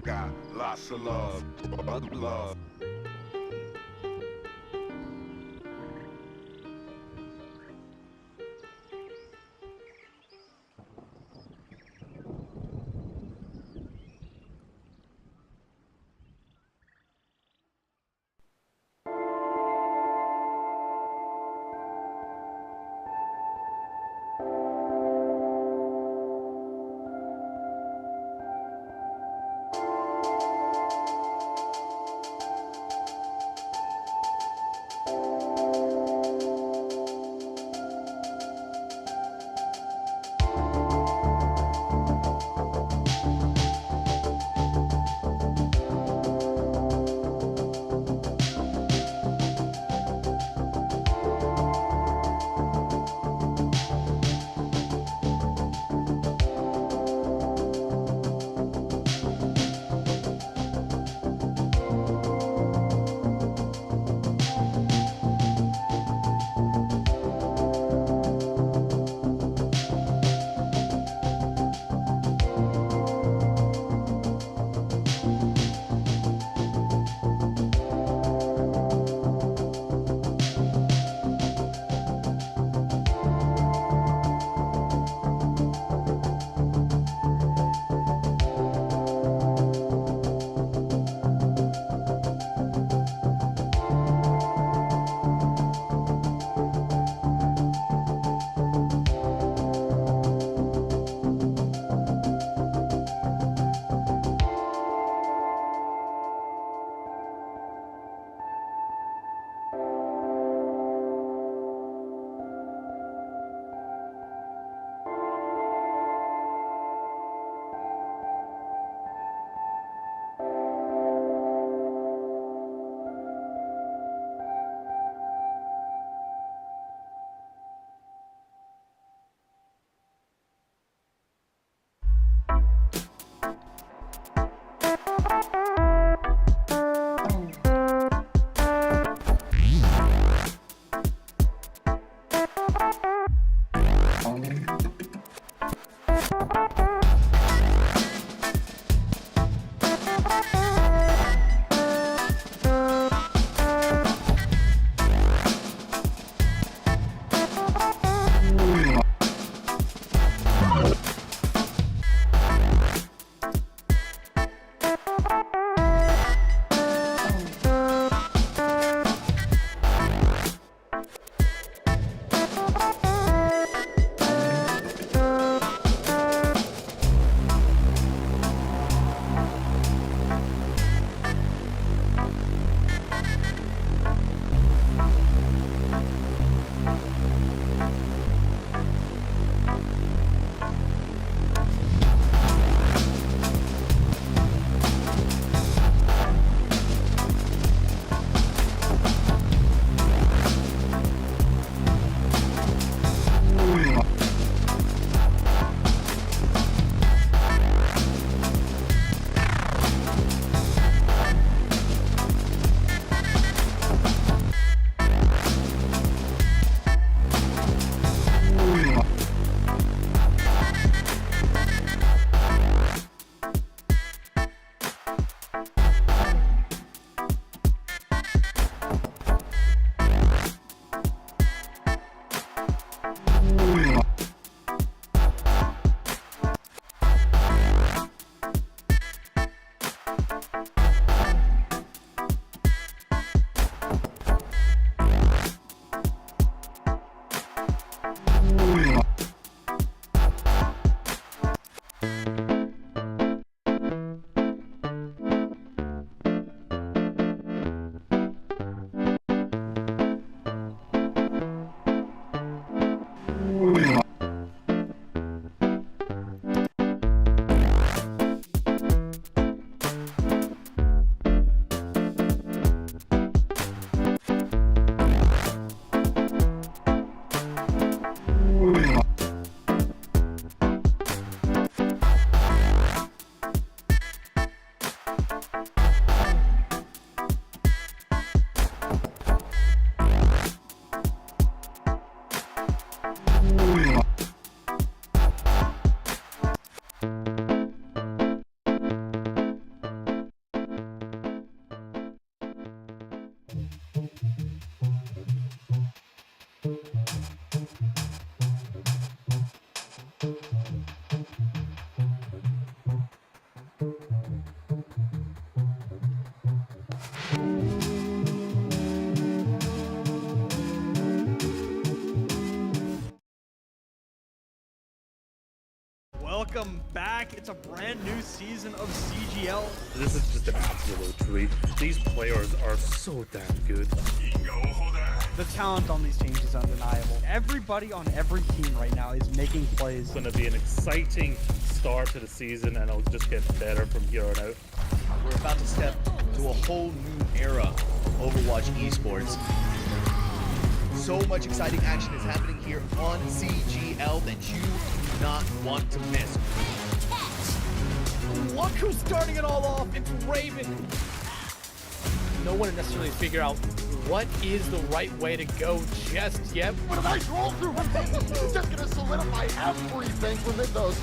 Got lots of love, love. Welcome back. It's a brand new season of CGL. This is just an absolute treat. These players are so damn good. The talent on these teams is undeniable. Everybody on every team right now is making plays. It's going to be an exciting start to the season, and it'll just get better from here on out. We're about to step to a whole new era of Overwatch esports. So much exciting action is happening here on CGL that you do not want to miss. Look who's starting it all off. It's Raven. No one necessarily figure out what is the right way to go just yet. What a nice roll through him. He's just gonna solidify everything for Mythos.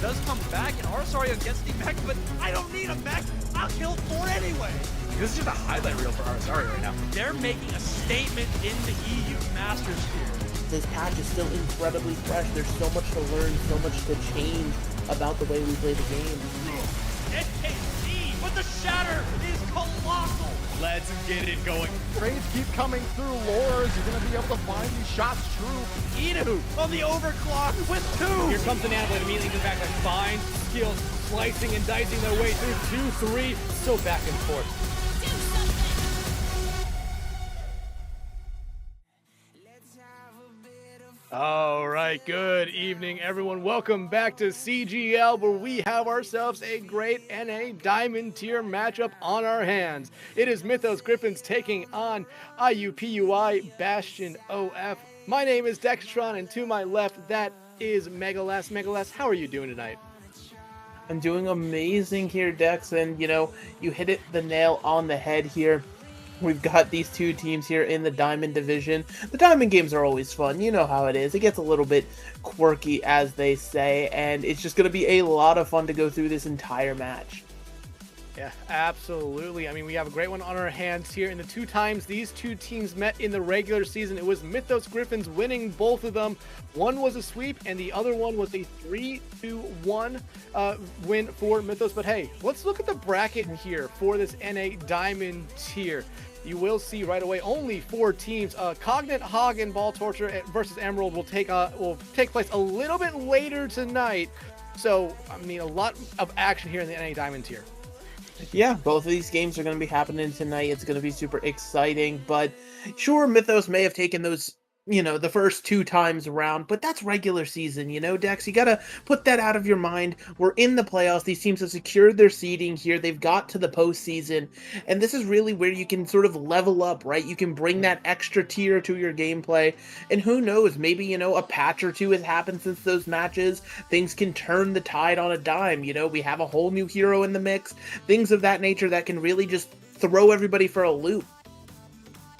Does come back, and Arsario gets the mech, but I don't need a mech. I'll kill 4 anyway. This is just a highlight reel for Arsario right now. They're making a statement in the EU Masters here. This patch is still incredibly fresh. There's so much to learn, so much to change about the way we play the game. NKC, but the shatter is colossal. Let's get it going. Trades keep coming through. Lores, you're gonna be able to find these shots true. Idu on the overclock with 2. Here comes an Anvil immediately to the back line. Fine skills, slicing and dicing their way through 2-3. So back and forth. All right, good evening, everyone. Welcome back to CGL, where we have ourselves a great NA Diamond tier matchup on our hands. It is Mythos Griffins taking on IUPUI Bastion OF. My name is Dextron, and to my left, that is Megalas. Megalas, how are you doing tonight? I'm doing amazing here, Dex, and you hit the nail on the head here. We've got these two teams here in the Diamond division. The Diamond games are always fun. You know how it is. It gets a little bit quirky, as they say, and it's just going to be a lot of fun to go through this entire match. Yeah, absolutely. I mean, we have a great one on our hands here. In the 2 times these 2 teams met in the regular season, it was Mythos Griffins winning both of them. One was a sweep, and the other one was a 3-1 win for Mythos. But hey, let's look at the bracket here for this NA Diamond tier. You will see right away only 4 teams. Cognate, Hog, and Ball Torture versus Emerald will take place a little bit later tonight. So, I mean, a lot of action here in the NA Diamond tier. Yeah, both of these games are going to be happening tonight. It's going to be super exciting, but sure, Mythos may have taken those, the first 2 times around, but that's regular season, Dex. You got to put that out of your mind. We're in the playoffs. These teams have secured their seeding here. They've got to the postseason, and this is really where you can sort of level up, right? You can bring that extra tier to your gameplay, and who knows, maybe, a patch or 2 has happened since those matches. Things can turn the tide on a dime. We have a whole new hero in the mix, things of that nature that can really just throw everybody for a loop.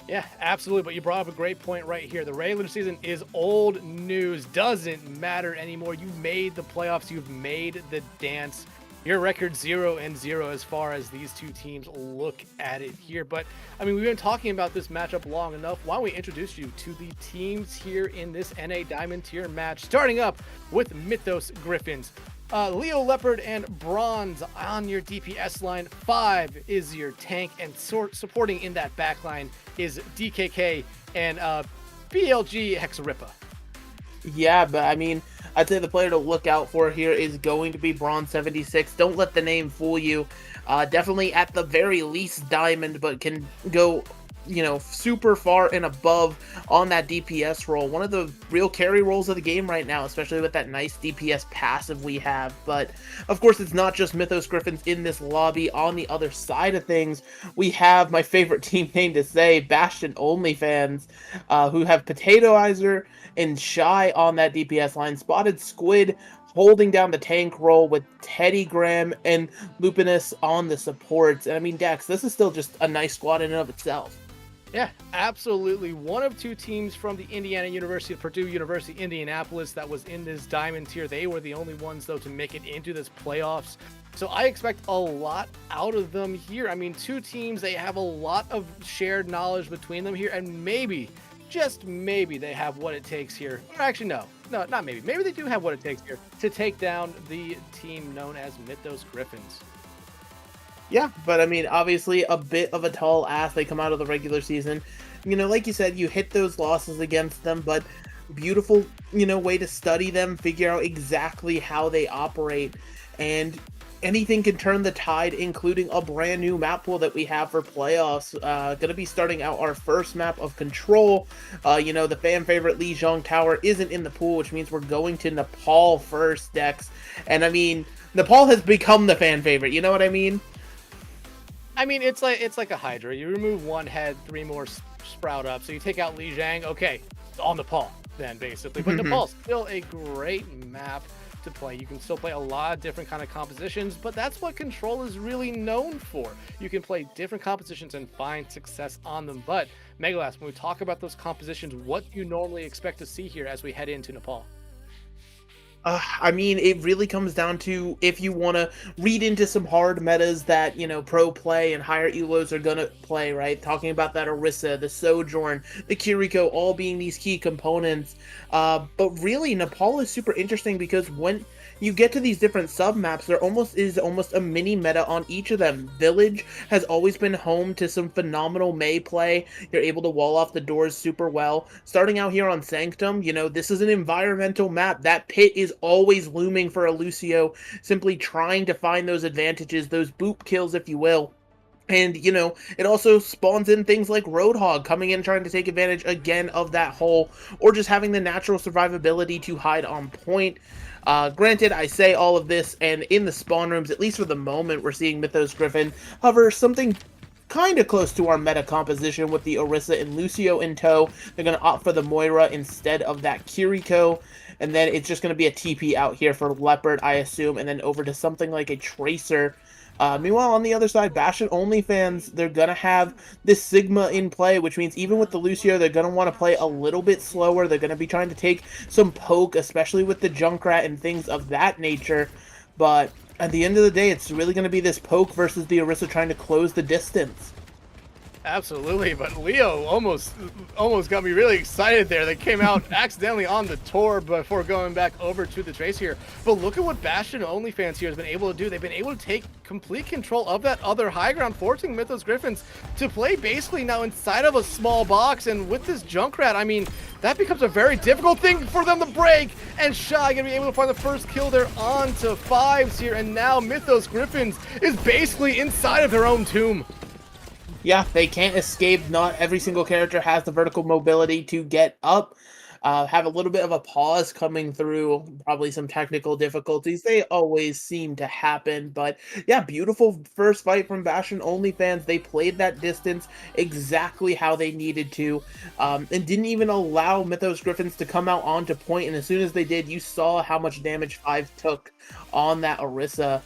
Yeah, absolutely. But you brought up a great point right here. The regular season is old news. Doesn't matter anymore. You made the playoffs. You've made the dance. Your record 0-0 as far as these 2 teams look at it here. But, I mean, we've been talking about this matchup long enough. Why don't we introduce you to the teams here in this NA Diamond tier match, starting up with Mythos Griffins. Leo Leopard and Bronze on your DPS line. 5 is your tank, and supporting in that back line is DKK and BLG Hexarippa. Yeah, but I mean, I'd say the player to look out for here is going to be Bronze 76. Don't let the name fool you. Definitely at the very least Diamond, but can go super far and above on that DPS role. One of the real carry roles of the game right now, especially with that nice DPS passive we have. But of course, it's not just Mythos Griffins in this lobby. On the other side of things, we have my favorite team name to say, Bastion Only fans, who have Potatoizer and Shy on that DPS line. Spotted Squid holding down the tank role with Teddy Graham and Lupinus on the supports. And I mean, Dex, this is still just a nice squad in and of itself. Yeah, absolutely. One of 2 teams from the Indiana University, Purdue University, Indianapolis that was in this Diamond tier. They were the only ones, though, to make it into this playoffs. So I expect a lot out of them here. I mean, 2 teams, they have a lot of shared knowledge between them here, and maybe, just maybe, they have what it takes here. Or actually, no. no, not maybe. Maybe they do have what it takes here to take down the team known as Mythos Griffins. Yeah, but I mean, obviously a bit of a tall ask. They come out of the regular season. You know, like you said, you hit those losses against them, but beautiful, you know, way to study them, figure out exactly how they operate, and anything can turn the tide, including a brand new map pool that we have for playoffs. Gonna be starting out our first map of Control. You know, the fan favorite Lijiang Tower isn't in the pool, which means we're going to Nepal first, Dex. And I mean, Nepal has become the fan favorite, you know what I mean? I mean, it's like a Hydra. You remove one head, 3 more sprout up. So you take out Lijiang, okay, it's all Nepal then, basically. But Nepal's still a great map to play. You can still play a lot of different kind of compositions, but that's what Control is really known for. You can play different compositions and find success on them. But Megalas, when we talk about those compositions, what do you normally expect to see here as we head into Nepal? I mean, it really comes down to if you want to read into some hard metas that, you know, pro play and higher elos are going to play, right? Talking about that Orisa, the Sojourn, the Kiriko, all being these key components. But really, Nepal is super interesting because when you get to these different sub-maps, there is almost a mini meta on each of them. Village has always been home to some phenomenal Mei play. You're able to wall off the doors super well. Starting out here on Sanctum, you know, this is an environmental map. That pit is always looming for a Lucio, simply trying to find those advantages, those boop kills, if you will. And, you know, it also spawns in things like Roadhog coming in trying to take advantage again of that hole, or just having the natural survivability to hide on point. Granted, I say all of this, and in the spawn rooms, at least for the moment, we're seeing Mythos Griffin hover something kind of close to our meta composition with the Orisa and Lucio in tow. They're going to opt for the Moira instead of that Kiriko, and then it's just going to be a TP out here for Leopard, I assume, and then over to something like a Tracer. Meanwhile, on the other side, Bastion only fans, they're going to have this Sigma in play, which means even with the Lucio, they're going to want to play a little bit slower. They're going to be trying to take some poke, especially with the Junkrat and things of that nature. But at the end of the day, it's really going to be this poke versus the Orisa trying to close the distance. Absolutely, but Leo almost got me really excited there. They came out accidentally on the tour before going back over to the Trace here. But look at what Bastion OnlyFans here has been able to do. They've been able to take complete control of that other high ground, forcing Mythos Griffins to play basically now inside of a small box. And with this Junkrat, I mean, that becomes a very difficult thing for them to break. And Shy gonna be able to find the first kill there on to 5s here. And now Mythos Griffins is basically inside of their own tomb. Yeah, they can't escape. Not every single character has the vertical mobility to get up. Have a little bit of a pause coming through, probably some technical difficulties. They always seem to happen, but yeah, beautiful first fight from Bastion OnlyFans. They played that distance exactly how they needed to, and didn't even allow Mythos Griffins to come out onto point, and as soon as they did, you saw how much damage 5 took on that Orisa.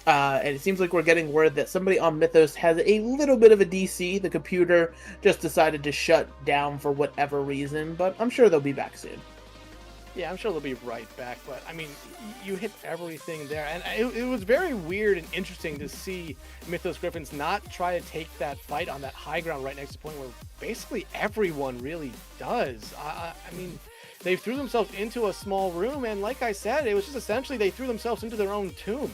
And it seems like we're getting word that somebody on Mythos has a little bit of a DC. The computer just decided to shut down for whatever reason, but I'm sure they'll be back soon. Yeah, I'm sure they'll be right back, but I mean, you hit everything there, and it was very weird and interesting to see Mythos Griffins not try to take that fight on that high ground right next to point where basically everyone really does. I mean, they threw themselves into a small room, and like I said, it was just essentially they threw themselves into their own tomb.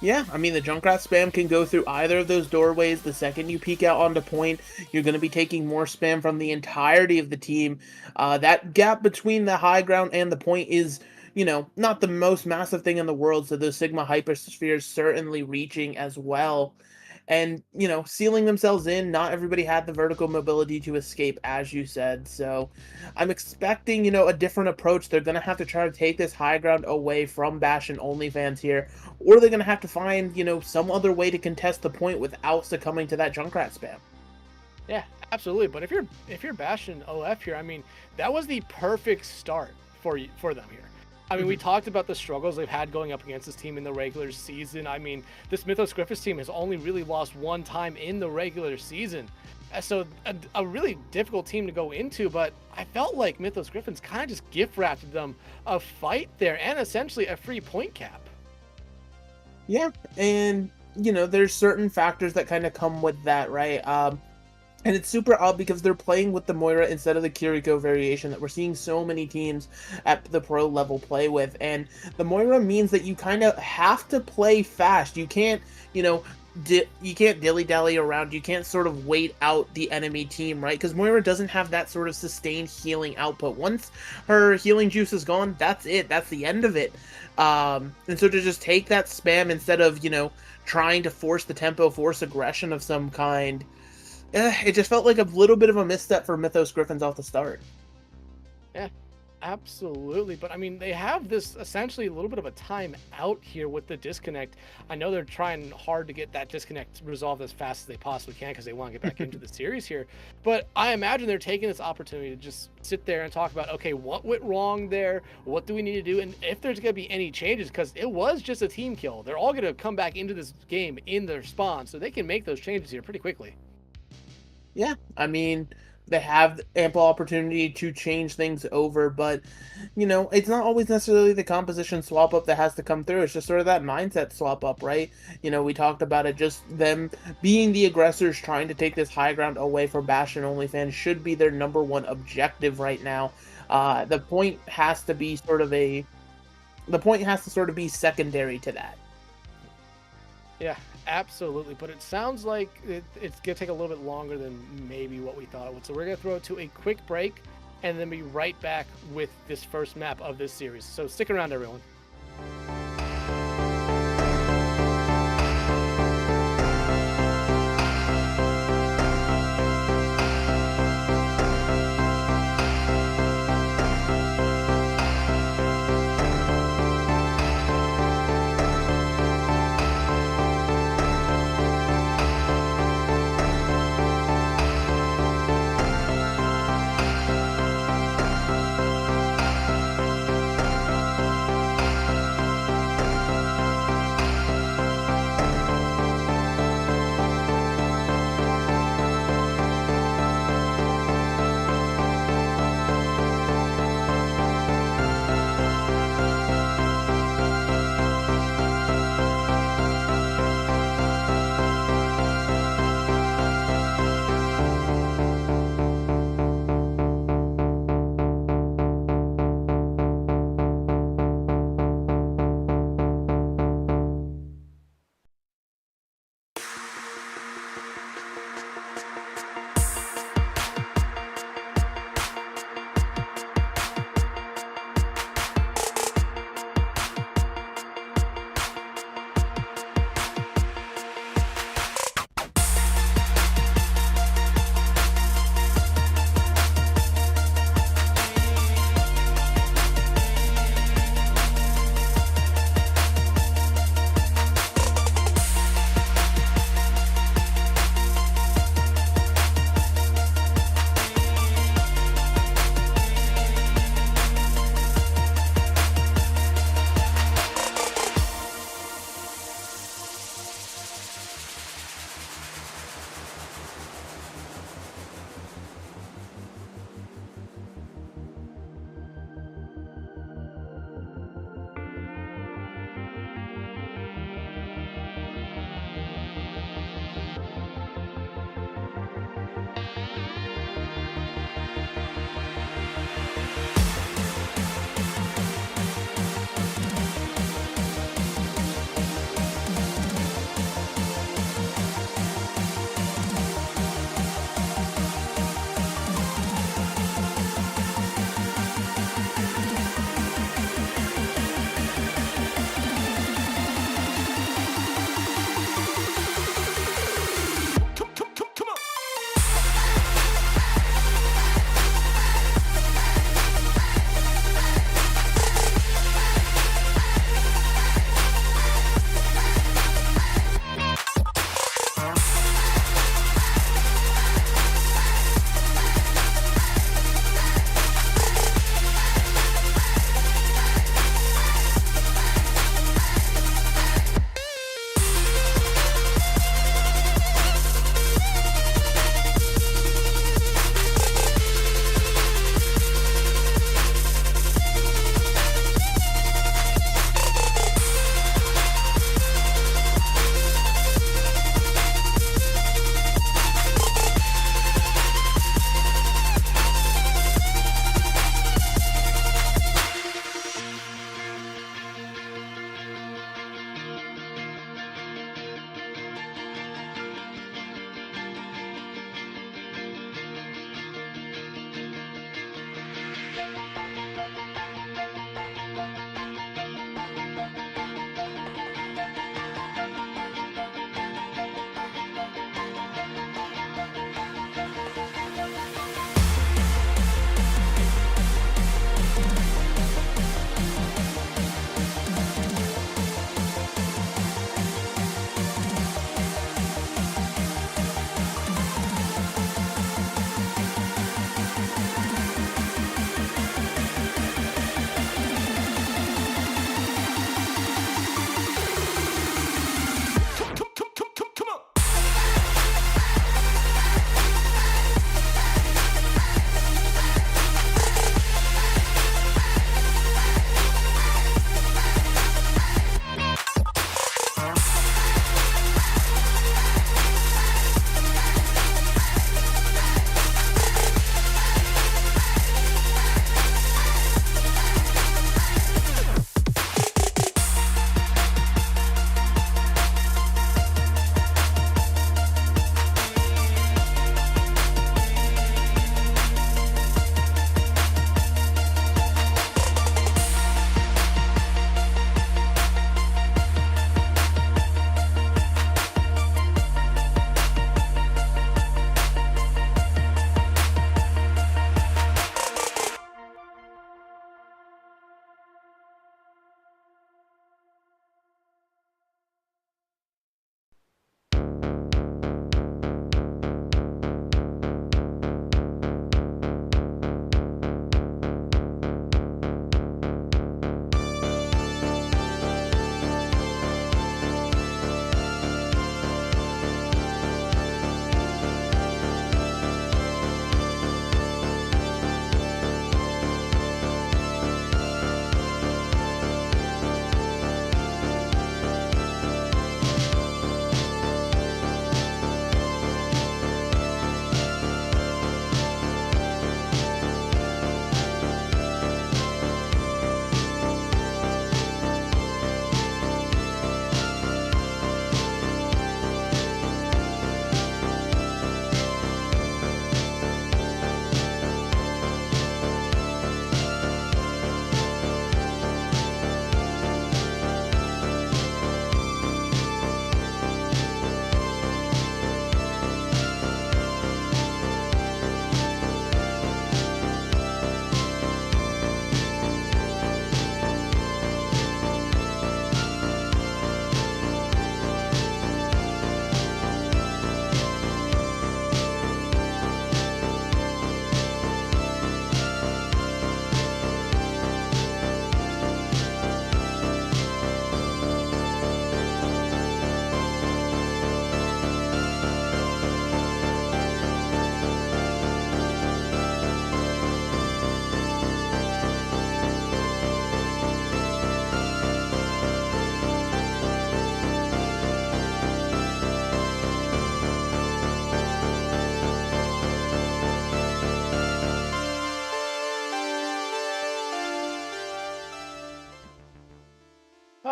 Yeah, I mean, the Junkrat spam can go through either of those doorways. The second you peek out onto point, you're going to be taking more spam from the entirety of the team. That gap between the high ground and the point is, you know, not the most massive thing in the world, so those Sigma Hyperspheres certainly reaching as well. And, you know, sealing themselves in, not everybody had the vertical mobility to escape, as you said. So I'm expecting, you know, a different approach. They're going to have to try to take this high ground away from Bastion OnlyFans here, or they're going to have to find, you know, some other way to contest the point without succumbing to that Junkrat spam. Yeah, absolutely. But if you're Bastion OF here, I mean, that was the perfect start for them here. I mean, we talked about the struggles they've had going up against this team in the regular season. I mean, this Mythos Griffins team has only really lost one time in the regular season. So a really difficult team to go into, but I felt like Mythos Griffins kind of just gift wrapped them a fight there and essentially a free point cap. Yeah, and, you know, there's certain factors that kind of come with that, right? And it's super odd because they're playing with the Moira instead of the Kiriko variation that we're seeing so many teams at the pro level play with. And the Moira means that you kind of have to play fast. You can't, you know, you can't dilly-dally around. You can't sort of wait out the enemy team, right? Because Moira doesn't have that sort of sustained healing output. Once her healing juice is gone, that's it. That's the end of it. And so to just take that spam instead of, you know, trying to force the tempo, force aggression of some kind, it just felt like a little bit of a misstep for Mythos Griffins off the start. Yeah, absolutely. But I mean, they have this essentially a little bit of a time out here with the disconnect. I know they're trying hard to get that disconnect resolved as fast as they possibly can because they want to get back into the series here. But I imagine they're taking this opportunity to just sit there and talk about, okay, what went wrong there? What do we need to do? And if there's going to be any changes, because it was just a team kill, they're all going to come back into this game in their spawn, so they can make those changes here pretty quickly. Yeah, I mean, they have ample opportunity to change things over, but, you know, it's not always necessarily the composition swap up that has to come through. It's just sort of that mindset swap up, right? You know, we talked about it, just them being the aggressors, trying to take this high ground away from Bastion OnlyFans should be their number one objective right now. The point has to be sort of be secondary to that. Yeah, absolutely. But it sounds like it's going to take a little bit longer than maybe what we thought it would. So we're going to throw it to a quick break and then be right back with this first map of this series. So stick around, everyone.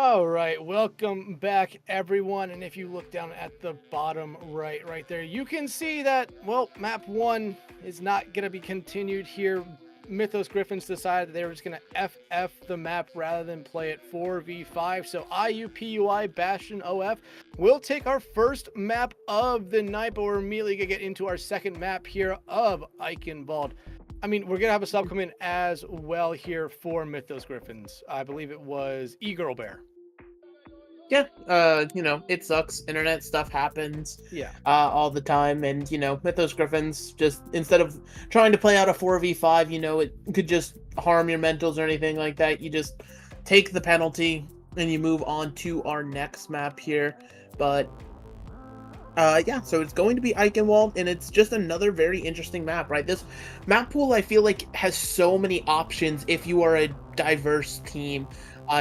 All right, welcome back, everyone. And if you look down at the bottom right there, you can see that, well, map 1 is not going to be continued here. Mythos Griffins decided they were just going to FF the map rather than play it 4v5. So IUPUI Bastion OF will take our first map of the night, but we're immediately going to get into our second map here of Eichenwald. I mean, we're going to have a sub come in as well here for Mythos Griffins. I believe it was E-Girl Bear. Yeah, it sucks. Internet stuff happens Yeah. all the time. And, Mythos Griffins, just instead of trying to play out a 4v5, it could just harm your mentals or anything like that. You just take the penalty and you move on to our next map here. But, so it's going to be Eichenwald, and it's just another very interesting map, right? This map pool, I feel like, has so many options if you are a diverse team.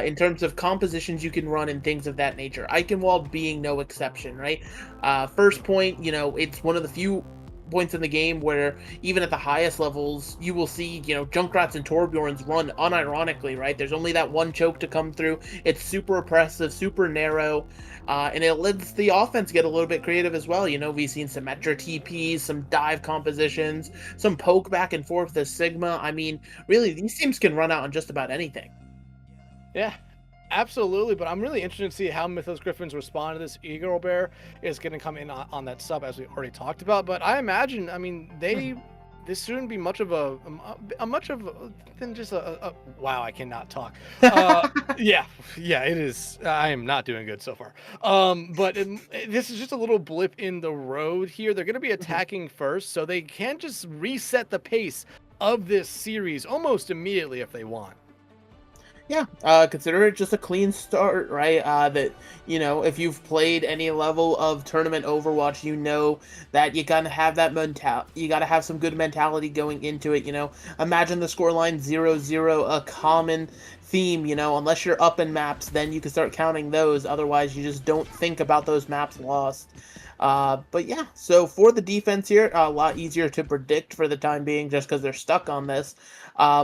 In terms of compositions you can run and things of that nature. Eichenwald being no exception, right? First point, it's one of the few points in the game where even at the highest levels, you will see, Junkrats and Torbjorns run unironically, right? There's only that one choke to come through. It's super oppressive, super narrow, and it lets the offense get a little bit creative as well. We've seen some Metra TPs, some dive compositions, some poke back and forth with Sigma. I mean, really, these teams can run out on just about anything. Yeah, absolutely. But I'm really interested to see how Mythos Griffins respond to this. E-Girl Bear is going to come in on that sub, as we already talked about. But I imagine, this shouldn't be much of than just a wow, I cannot talk. Yeah, it is. I am not doing good so far. But this is just a little blip in the road here. They're going to be attacking first, so they can just reset the pace of this series almost immediately if they want. Yeah, consider it just a clean start, right? That, if you've played any level of tournament Overwatch, that you gotta have that you gotta have some good mentality going into it, Imagine the scoreline 0-0, a common theme, unless you're up in maps, then you can start counting those. Otherwise, you just don't think about those maps lost. But yeah, so for the defense here, a lot easier to predict for the time being just because they're stuck on this.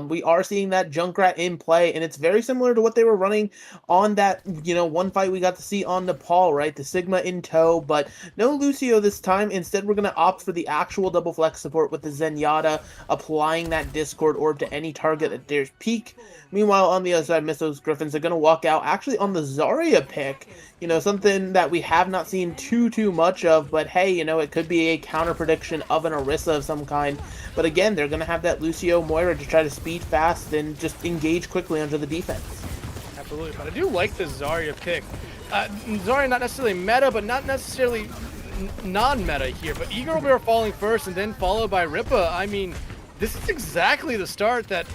We are seeing that Junkrat in play, and it's very similar to what they were running on that, one fight we got to see on Nepal, right? The Sigma in tow, but no Lucio this time. Instead, we're going to opt for the actual double flex support with the Zenyatta, applying that Discord orb to any target that dares peek. Meanwhile, on the other side, Mythos Griffins are going to walk out actually on the Zarya pick, something that we have not seen too much of, but hey, it could be a counter prediction of an Orisa of some kind. But again, they're going to have that Lucio Moira to try to speed fast and just engage quickly onto the defense. Absolutely, but I do like the Zarya pick. Zarya not necessarily meta, but not necessarily non-meta here, but E-Girl Bear falling first and then followed by Ripa. I mean, this is exactly the start that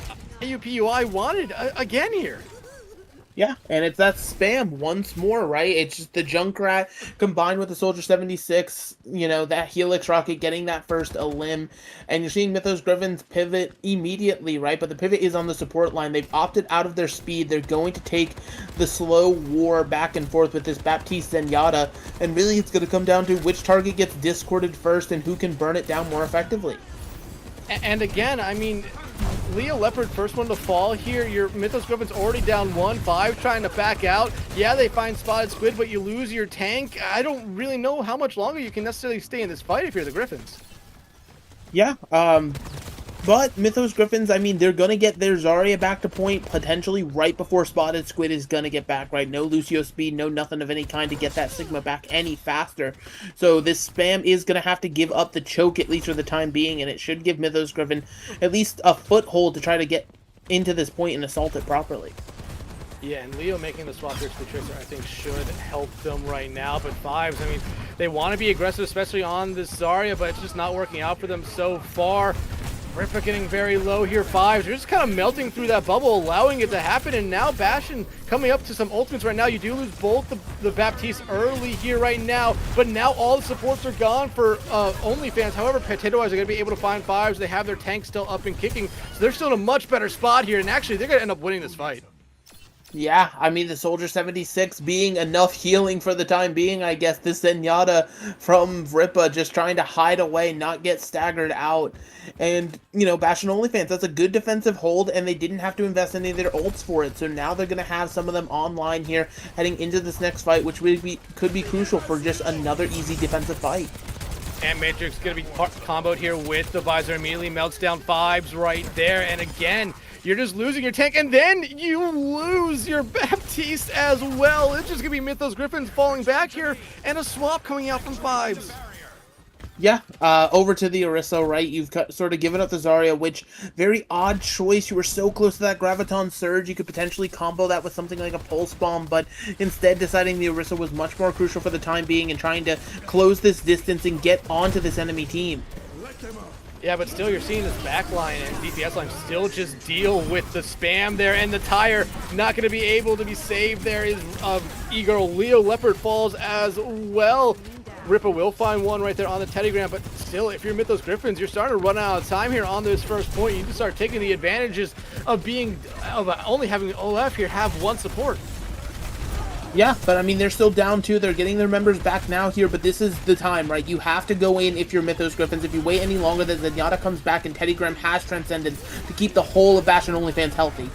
IUPUI wanted again here. Yeah, and it's that spam once more, right? It's just the Junkrat combined with the Soldier 76, that Helix rocket getting that first elim, and you're seeing Mythos Griffins pivot immediately, right? But the pivot is on the support line. They've opted out of their speed. They're going to take the slow war back and forth with this Baptiste Zenyatta, and really it's going to come down to which target gets discorded first and who can burn it down more effectively. And again, I mean, Leo Leopard, first one to fall here. Your Mythos Griffins already down 1-5, trying to back out. Yeah, they find Spotted Squid, but you lose your tank. I don't really know how much longer you can necessarily stay in this fight if you're the Griffins. Yeah, but Mythos Griffins, I mean, they're going to get their Zarya back to point potentially right before Spotted Squid is going to get back, right? No Lucio speed, no nothing of any kind to get that Sigma back any faster. So this spam is going to have to give up the choke, at least for the time being, and it should give Mythos Griffin at least a foothold to try to get into this point and assault it properly. Yeah, and Leo making the swap here to the Tracer, I think, should help them right now. But Fives, I mean, they want to be aggressive, especially on this Zarya, but it's just not working out for them so far. Ripa getting very low here. Fives, you're just kind of melting through that bubble, allowing it to happen. And now Bastion coming up to some ultimates right now. You do lose both the Baptiste early here right now, but now all the supports are gone for OnlyFans. However, Potato Eyes are going to be able to find Fives. They have their tank still up and kicking, so they're still in a much better spot here. And actually, they're going to end up winning this fight. Yeah, I mean, the Soldier 76 being enough healing for the time being, I guess. This Zenyatta from Ripa just trying to hide away, not get staggered out. And, you know, Bastion OnlyFans, that's a good defensive hold, and they didn't have to invest any of their ults for it. So now they're going to have some of them online here heading into this next fight, which could be crucial for just another easy defensive fight. And Matrix going to be comboed here with the visor. Immediately melts down Vibes right there. And again, you're just losing your tank. And then you lose your Baptiste as well. It's just going to be Mythos Griffins falling back here. And a swap coming out from Vibes. Yeah, over to the Orisa, right? You've sort of given up the Zarya, which, very odd choice. You were so close to that Graviton Surge. You could potentially combo that with something like a Pulse Bomb, but instead deciding the Orisa was much more crucial for the time being and trying to close this distance and get onto this enemy team. Yeah, but still you're seeing this backline and DPS line still just deal with the spam there, and the tire not going to be able to be saved. There is E-Girl. Leo Leopard falls as well. Ripa will find one right there on the Teddygram, but still, if you're Mythos Griffins, you're starting to run out of time here on this first point. You need to start taking the advantages of only having OF here have one support. Yeah, but I mean, they're still down 2. They're getting their members back now here, but this is the time, right? You have to go in if you're Mythos Griffins. If you wait any longer, then Zenyatta comes back and Teddygram has Transcendence to keep the whole of Bastion OnlyFans healthy.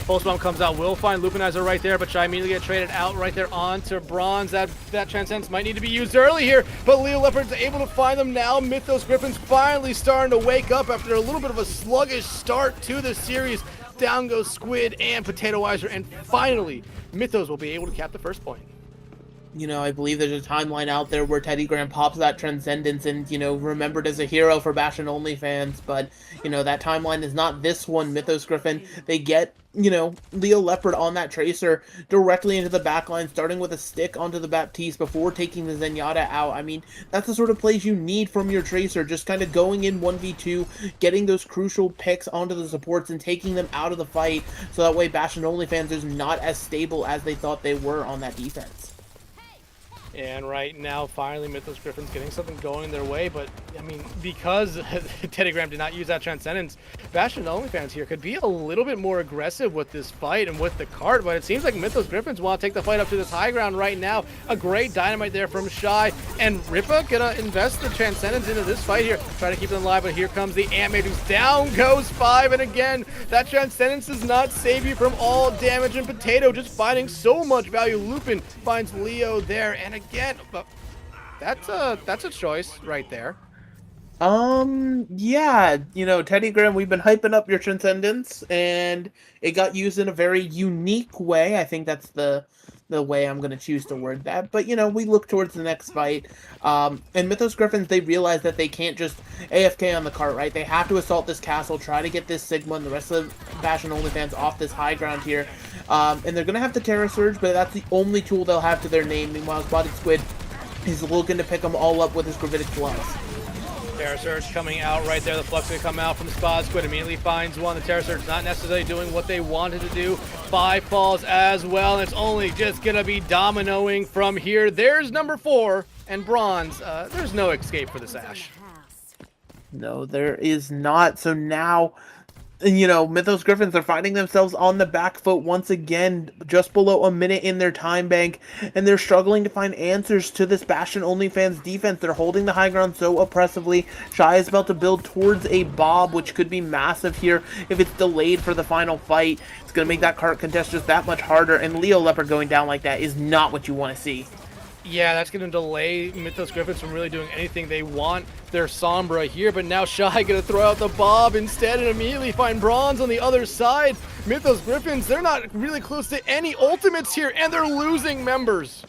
Pulse Bomb comes out, will find Lupinizer right there, but Shy immediately get traded out right there onto Bronze. That Transcendence might need to be used early here, but Leo Leopard's able to find them now. Mythos Griffins finally starting to wake up after a little bit of a sluggish start to the series. Down goes Squid and Potatoizer, and finally, Mythos will be able to cap the first point. You know, I believe there's a timeline out there where Teddygram pops that Transcendence and, you know, remembered as a hero for Bastion OnlyFans, but, you know, that timeline is not this one. Mythos Griffin, they get, you know, Leo Leopard on that Tracer directly into the backline, starting with a stick onto the Baptiste before taking the Zenyatta out. I mean, that's the sort of plays you need from your Tracer, just kind of going in 1v2, getting those crucial picks onto the supports and taking them out of the fight, so that way Bastion OnlyFans is not as stable as they thought they were on that defense. And right now, finally, Mythos Griffins getting something going their way, but, I mean, because Teddygram did not use that Transcendence, Bastion OnlyFans here could be a little bit more aggressive with this fight and with the cart, but it seems like Mythos Griffins want to take the fight up to this high ground right now. A great dynamite there from Shy, and Ripa gonna invest the Transcendence into this fight here, try to keep them alive, but here comes the Ant Matrix. Down goes 5, and again, that Transcendence does not save you from all damage, and Potato just finding so much value. Lupin finds Leo there, and again, but that's a choice right there. Yeah, you know, Teddygram, we've been hyping up your Transcendence, and it got used in a very unique way. I think that's the way I'm going to choose to word that. But, you know, we look towards the next fight. And Mythos Griffins, they realize that they can't just AFK on the cart, right? They have to assault this castle, try to get this Sigma and the rest of Bastion OnlyFans off this high ground here. And they're going to have to Terra Surge, but that's the only tool they'll have to their name. Meanwhile, Spotted Squid is looking to pick them all up with his Gravitic Gloves. Terra Surge coming out right there. The Flux going to come out from the Spot. Squid immediately finds one. The Terra Surge not necessarily doing what they wanted to do. 5 falls as well, and it's only just going to be dominoing from here. There's number 4, and Bronze. There's no escape for the Sash. No, there is not. So now, you know, Mythos Griffins are finding themselves on the back foot once again, just below a minute in their time bank, and they're struggling to find answers to this Bastion OnlyFans defense. They're holding the high ground so oppressively. Shy is about to build towards a Bob, which could be massive here if it's delayed for the final fight. It's going to make that cart contest just that much harder, and Leo Leopard going down like that is not what you want to see. Yeah, that's going to delay Mythos Griffins from really doing anything they want. Their Sombra here, but now Shy going to throw out the Bob instead and immediately find Bronze on the other side. Mythos Griffins, they're not really close to any ultimates here, and they're losing members.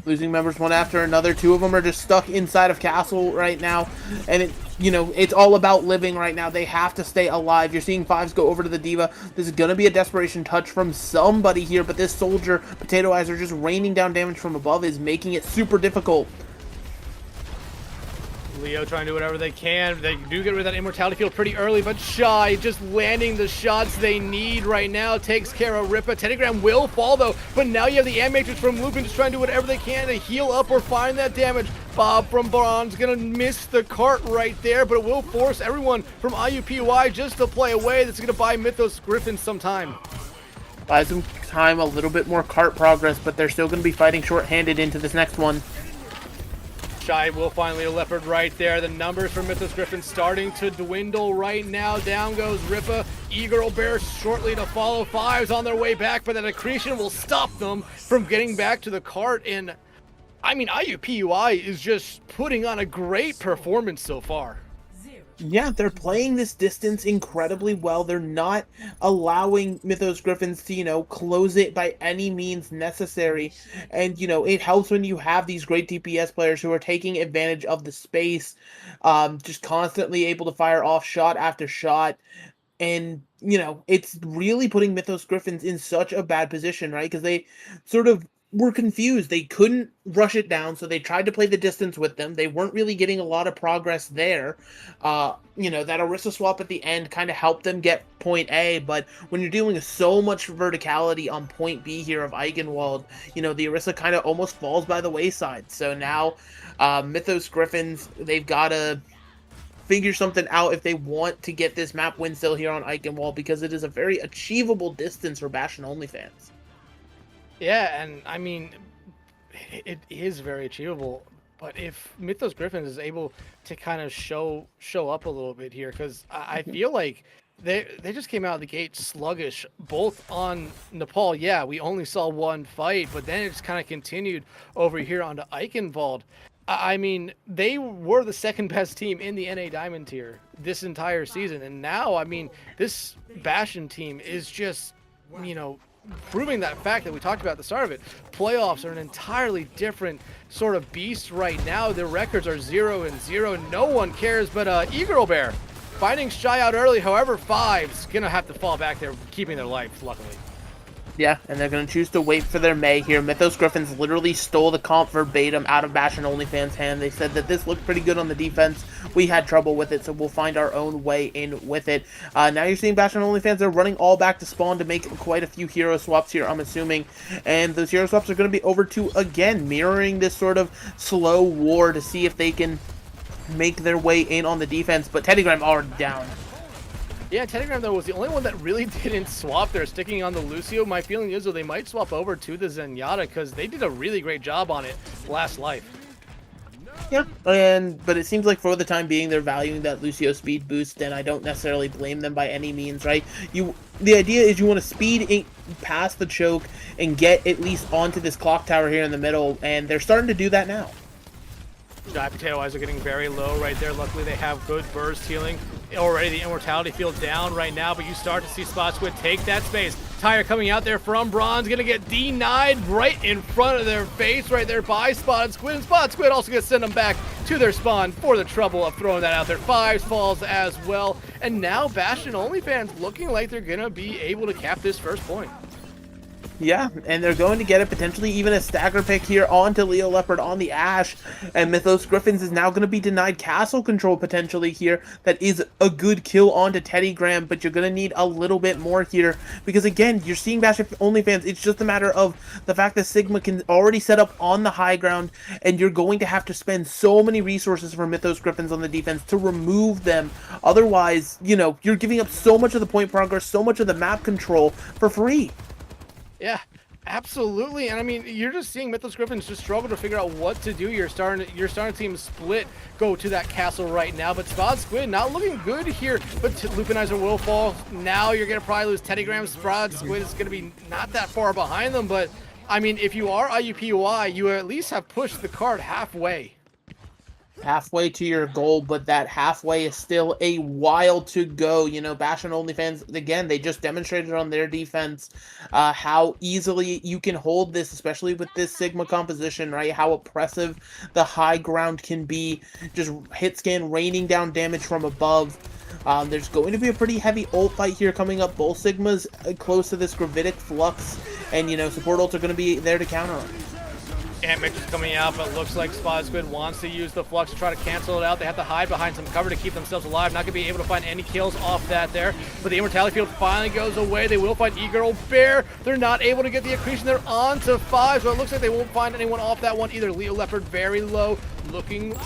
Losing members one after another. 2 of them are just stuck inside of Castle right now, and it, you know, it's all about living right now. They have to stay alive. You're seeing Fives go over to the Diva. This is going to be a desperation touch from somebody here, but this Soldier, Potatoizer, just raining down damage from above is making it super difficult. Leo trying to do whatever they can. They do get rid of that immortality field pretty early, but Shy just landing the shots they need right now. Takes care of Ripa. Teddygram will fall though, but now you have the Matrix from Lupin just trying to do whatever they can to heal up or find that damage. Bob from Bronze gonna miss the cart right there, but it will force everyone from IUPUI just to play away. That's gonna buy Mythos Griffins some time. buys them time, a little bit more cart progress, but they're still going to be fighting short-handed into this next one. Shy will finally a leopard right there. The numbers for Mythos Griffins starting to dwindle right now. Down goes Rippa. Eagle Bear shortly to follow. Fives on their way back, but that accretion will stop them from getting back to the cart. And I mean, IUPUI is just putting on a great performance so far. Yeah, they're playing this distance incredibly well. They're not allowing Mythos Griffins to, close it by any means necessary. And, it helps when you have these great DPS players who are taking advantage of the space, just constantly able to fire off shot after shot. And, it's really putting Mythos Griffins in such a bad position, right? Because they sort of were confused. They couldn't rush it down, so they tried to play the distance with them. They weren't really getting a lot of progress there. That Orisa swap at the end kind of helped them get point A, but when you're dealing with so much verticality on point B here of Eichenwald, the Orisa kind of almost falls by the wayside. So now Mythos Griffins, they've got to figure something out if they want to get this map win still here on Eichenwald, because it is a very achievable distance for Bastion only fans. Yeah, and I mean, it is very achievable. But if Mythos Griffins is able to kind of show up a little bit here, because I feel like they just came out of the gate sluggish, both on Nepal. Yeah, we only saw one fight, but then it just kind of continued over here onto Eichenwald. I mean, they were the second best team in the NA Diamond tier this entire season, and now, I mean, this Bastion team is just, proving that fact that we talked about at the start of it. Playoffs are an entirely different sort of beast right now. Their records are 0-0. No one cares, but Eagle Bear finding Shy out early. However, Five's gonna have to fall back there, keeping their life, luckily. Yeah, and they're going to choose to wait for their May here. Mythos Griffins literally stole the comp verbatim out of Bastion OnlyFans' hand. They said that this looked pretty good on the defense. We had trouble with it, so we'll find our own way in with it. Now you're seeing Bastion OnlyFans, they're running all back to spawn to make quite a few hero swaps here, I'm assuming. And those hero swaps are going to be over to, again, mirroring this sort of slow war to see if they can make their way in on the defense. But Teddygram already down. Yeah, Telegram, though, was the only one that really didn't swap there, sticking on the Lucio. My feeling is, though, they might swap over to the Zenyatta, because they did a really great job on it last life. Yeah, but it seems like for the time being, they're valuing that Lucio speed boost, and I don't necessarily blame them by any means, right? The idea is you want to speed past the choke and get at least onto this clock tower here in the middle, and they're starting to do that now. Shy Potato Eyes are getting very low right there. Luckily, they have good burst healing. Already the Immortality field down right now, but you start to see Spot Squid take that space. Tire coming out there from Bronze, gonna get denied right in front of their face right there by Spotted Squid. And Spotted Squid also gonna send them back to their spawn for the trouble of throwing that out there. Fives falls as well. And now Bastion OnlyFans looking like they're gonna be able to cap this first point. Yeah, and they're going to get it, potentially even a stagger pick here onto Leo Leopard on the Ashe, and Mythos Griffins is now going to be denied castle control potentially here. That is a good kill onto Teddy Graham, but you're going to need a little bit more here, because again, you're seeing Bastion OnlyFans, it's just a matter of the fact that Sigma can already set up on the high ground, and you're going to have to spend so many resources for Mythos Griffins on the defense to remove them. Otherwise, you're giving up so much of the point progress, so much of the map control for free. Yeah, absolutely. And I mean, you're just seeing Mythos Griffins just struggle to figure out what to do. You're starting team split go to that castle right now, but Spot Squid not looking good here. But Lupinizer will fall. Now you're gonna probably lose Teddygram. Spot Squid is gonna be not that far behind them, but I mean, if you are IUPUI, you at least have pushed the card halfway to your goal, but that halfway is still a while to go. Bastion OnlyFans, again, they just demonstrated on their defense how easily you can hold this, especially with this Sigma composition, right? How oppressive the high ground can be. Just hit scan raining down damage from above. There's going to be a pretty heavy ult fight here coming up. Both Sigmas close to this gravitic flux, and support ults are going to be there to counter them. Ant Mix is coming out, but looks like Spot Squid wants to use the Flux to try to cancel it out. They have to hide behind some cover to keep themselves alive. Not going to be able to find any kills off that there. But the Immortality field finally goes away. They will find Eagle Bear. They're not able to get the accretion. They're on to 5, so it looks like they won't find anyone off that one either. Leo Leopard very low. Looking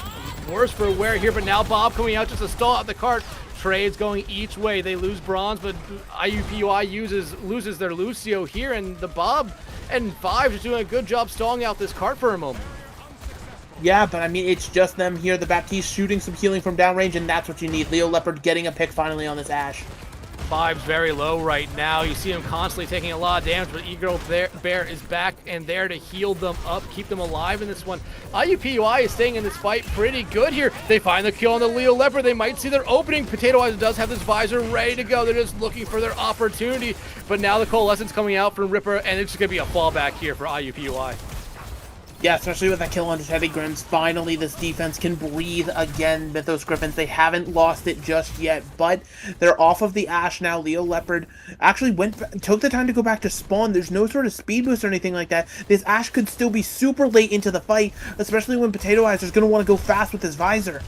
worse for wear here, but now Bob coming out just to stall out the cart. trades going each way. They lose bronze, but IUPUI loses their Lucio here, and the Bob and Five is doing a good job stalling out this cart for a moment. Yeah, but I mean, it's just them here. The Baptiste shooting some healing from downrange, and that's what you need. Leo Leopard getting a pick finally on this Ashe. Five's very low right now. You see him constantly taking a lot of damage, but Eagle Bear is back and there to heal them up, keep them alive in this one. IUPUI is staying in this fight pretty good here. They find the kill on the Leo Leopard. They might see their opening. Potato Eyes does have this visor ready to go. They're just looking for their opportunity. But now the Coalescence coming out from Ripper, and it's just going to be a fallback here for IUPUI. Yeah, especially with that kill on Teddy Grims. Finally, this defense can breathe again. Mythos Griffins, they haven't lost it just yet, but they're off of the Ashe now. Leo Leopard actually took the time to go back to spawn. There's no sort of speed boost or anything like that. This Ashe could still be super late into the fight, especially when Potato Eyes is going to want to go fast with his visor.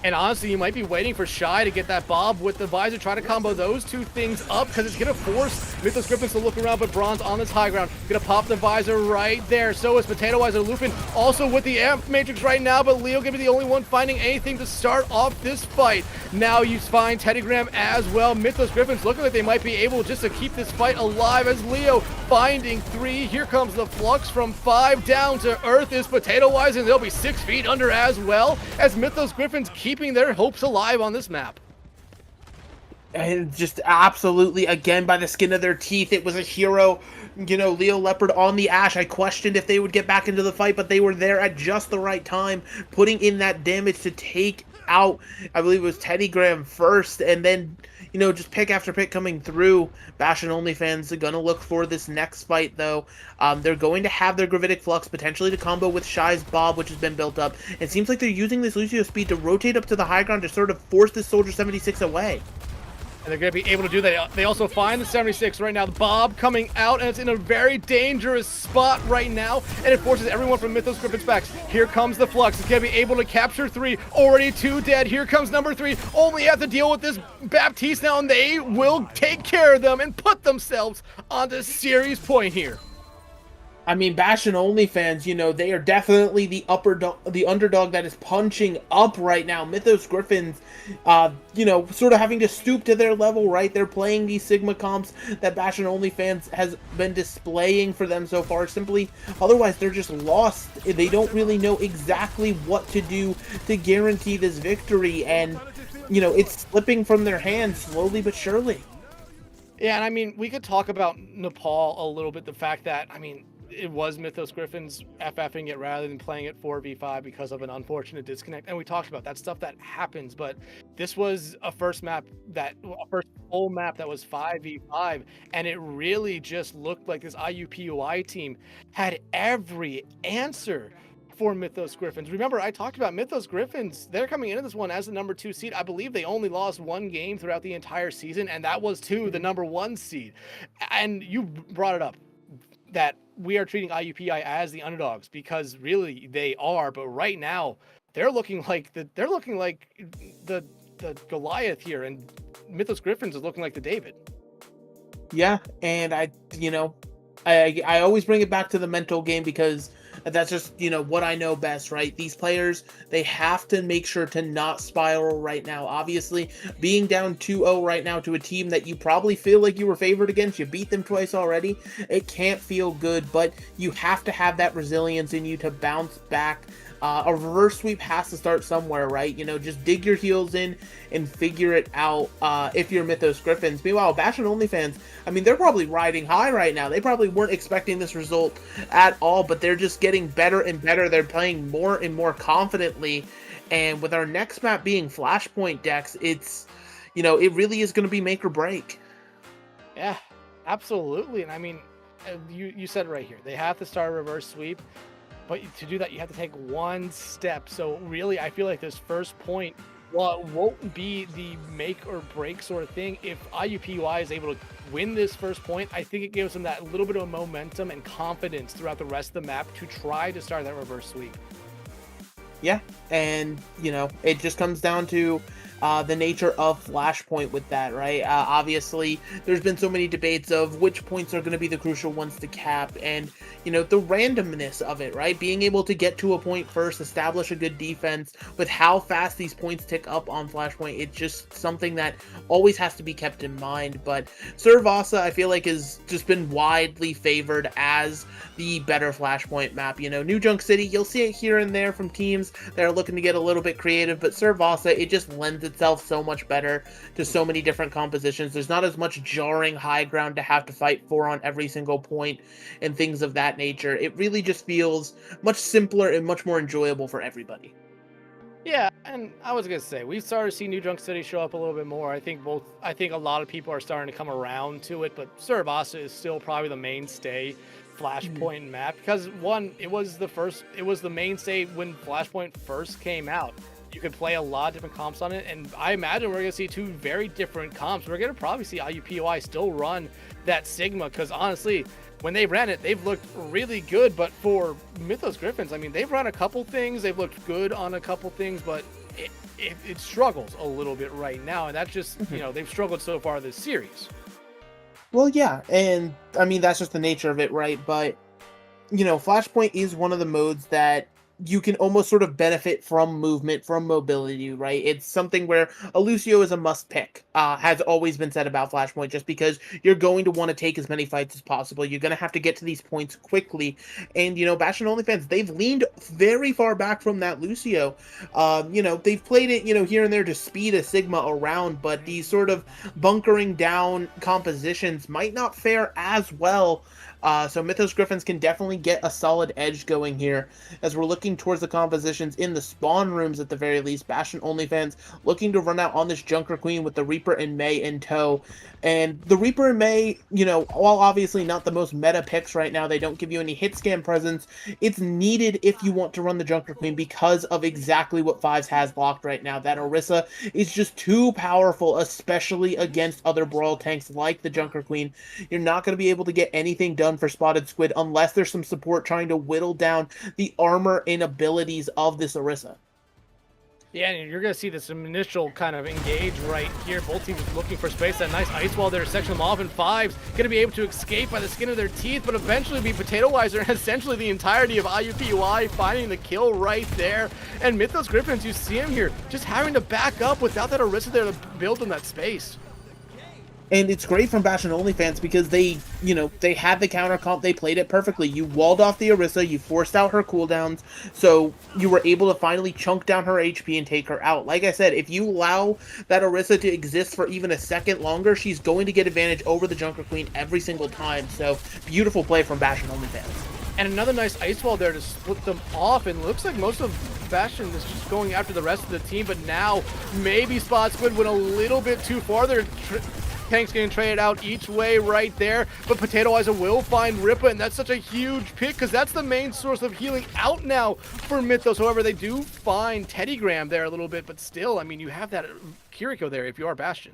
And honestly, you might be waiting for Shy to get that Bob with the visor, try to combo those two things up, because it's going to force Mythos Griffins to look around, but Bronze on this high ground. Going to pop the visor right there. So is Potato Eyes and Lupin also with the Amp Matrix right now, but Leo going to be the only one finding anything to start off this fight. Now you find Teddygram as well. Mythos Griffins looking like they might be able just to keep this fight alive as Leo finding 3. Here comes the Flux from 5 down to earth is Potato Eyes, and they'll be 6 feet under as well as Mythos Griffins keeping their hopes alive on this map. And just absolutely, again, by the skin of their teeth, it was a hero. You know, Leo Leopard on the Ashe. I questioned if they would get back into the fight, but they were there at just the right time, putting in that damage to take out, I believe it was Teddy Graham first, and then, you know, just pick after pick coming through. Bash and OnlyFans are going to look for this next fight, though. They're going to have their Gravitic Flux, potentially to combo with Shy's Bob, which has been built up. It seems like they're using this Lucio speed to rotate up to the high ground to sort of force this Soldier 76 away. And they're going to be able to do that. They also find the 76 right now. The Bob coming out, and it's in a very dangerous spot right now, and it forces everyone from Mythos Griffins back. Here comes the Flux. It's going to be able to capture 3. Already 2 dead. Here comes number 3. Only have to deal with this Baptiste now, and they will take care of them and put themselves on the series point here. I mean, Bash and OnlyFans, you know, they are definitely the underdog that is punching up right now. Mythos Griffins, you know, sort of having to stoop to their level, right? They're playing these Sigma comps that Bash and OnlyFans has been displaying for them so far. Simply, otherwise, they're just lost. They don't really know exactly what to do to guarantee this victory. And, you know, it's slipping from their hands slowly but surely. Yeah, and I mean, we could talk about Nepal a little bit. The fact that, I mean, it was Mythos Griffins FFing it rather than playing it 4v5 because of an unfortunate disconnect. And we talked about that stuff that happens, but this was a first full map that was 5v5. And it really just looked like this IUPUI team had every answer for Mythos Griffins. Remember, I talked about Mythos Griffins. They're coming into this one as the number 2 seed. I believe they only lost 1 game throughout the entire season, and that was to the number 1 seed. And you brought it up, that we are treating IUPUI as the underdogs, because really they are. But right now, they're looking like the Goliath here, and Mythos Griffins is looking like the David. Yeah, and I always bring it back to the mental game, because that's just, you know, what I know best, right? These players, they have to make sure to not spiral right now. Obviously, being down 2-0 right now to a team that you probably feel like you were favored against, you beat them twice already, it can't feel good, but you have to have that resilience in you to bounce back. A reverse sweep has to start somewhere, right? You know, just dig your heels in and figure it out if you're Mythos Griffins. Meanwhile, Bash and OnlyFans, I mean, they're probably riding high right now. They probably weren't expecting this result at all, but they're just getting better and better. They're playing more and more confidently. And with our next map being Flashpoint Dex, it's, you know, it really is going to be make or break. Yeah, absolutely. And I mean, you said it right here. They have to start a reverse sweep. But to do that, you have to take 1 step. So really, I feel like this first point, well, it won't be the make or break sort of thing. If IUPUI is able to win this first point, I think it gives them that little bit of momentum and confidence throughout the rest of the map to try to start that reverse sweep. Yeah, and, you know, it just comes down to the nature of Flashpoint with that, right? Obviously, there's been so many debates of which points are going to be the crucial ones to cap, and, you know, the randomness of it, right? Being able to get to a point first, establish a good defense, with how fast these points tick up on Flashpoint, it's just something that always has to be kept in mind. But Servasa, I feel like, has just been widely favored as the better Flashpoint map. You know, New Junk City, you'll see it here and there from teams that are looking to get a little bit creative, but Servasa, it just lends itself so much better to so many different compositions. There's not as much jarring high ground to have to fight for on every single point and things of that nature. It really just feels much simpler and much more enjoyable for everybody. Yeah, and I was gonna say we've started to see New Junk City show up a little bit more. I think a lot of people are starting to come around to it, but Servasa is still probably the mainstay Flashpoint map, because one, it was the mainstay when Flashpoint first came out. You could play a lot of different comps on it, and I imagine we're gonna see two very different comps. We're gonna probably see IUPUI still run that Sigma, because honestly, when they ran it, they've looked really good. But for Mythos Griffins, I mean, they've run a couple things, they've looked good on a couple things, but it struggles a little bit right now, and that's just, you know, they've struggled so far this series. Well, yeah, and I mean, that's just the nature of it, right? But, you know, Flashpoint is one of the modes that you can almost sort of benefit from movement, from mobility, right? It's something where a Lucio is a must pick, has always been said about Flashpoint, just because you're going to want to take as many fights as possible. You're going to have to get to these points quickly. And, you know, Bastion Only fans, they've leaned very far back from that Lucio. You know, they've played it, you know, here and there to speed a Sigma around, but these sort of bunkering down compositions might not fare as well. So Mythos Griffins can definitely get a solid edge going here as we're looking towards the compositions in the spawn rooms at the very least. Bastion Only fans looking to run out on this Junker Queen with the Reaper and Mei in tow. And the Reaper and Mei, you know, while obviously not the most meta picks right now, they don't give you any hit scan presence, it's needed if you want to run the Junker Queen because of exactly what Fives has locked right now. That Orisa is just too powerful, especially against other Brawl tanks like the Junker Queen. You're not going to be able to get anything done for Spotted Squid unless there's some support trying to whittle down the armor and abilities of this Orisa. Yeah, and you're going to see this initial kind of engage right here. Both teams looking for space. That nice ice wall there, section them off, and Fives going to be able to escape by the skin of their teeth, but eventually be Potato-Wiser and essentially the entirety of IUPUI finding the kill right there. And Mythos Griffins, you see him here, just having to back up without that Orisa there to build in that space. And it's great from Bastion Only fans because they, you know, they had the counter comp, they played it perfectly. You walled off the Orisa, you forced out her cooldowns, so you were able to finally chunk down her HP and take her out. Like I said, if you allow that Orisa to exist for even a second longer, she's going to get advantage over the Junker Queen every single time. So, beautiful play from Bastion Only fans. And another nice ice wall there to split them off, and it looks like most of Bastion is just going after the rest of the team, but now maybe Spot Squid went a little bit too far there. Tanks getting traded out each way right there, but Potato-Wiser will find Ripa, and that's such a huge pick because that's the main source of healing out now for Mythos. However, they do find Teddy Graham there a little bit, but still, I mean, you have that Kiriko there if you are Bastion.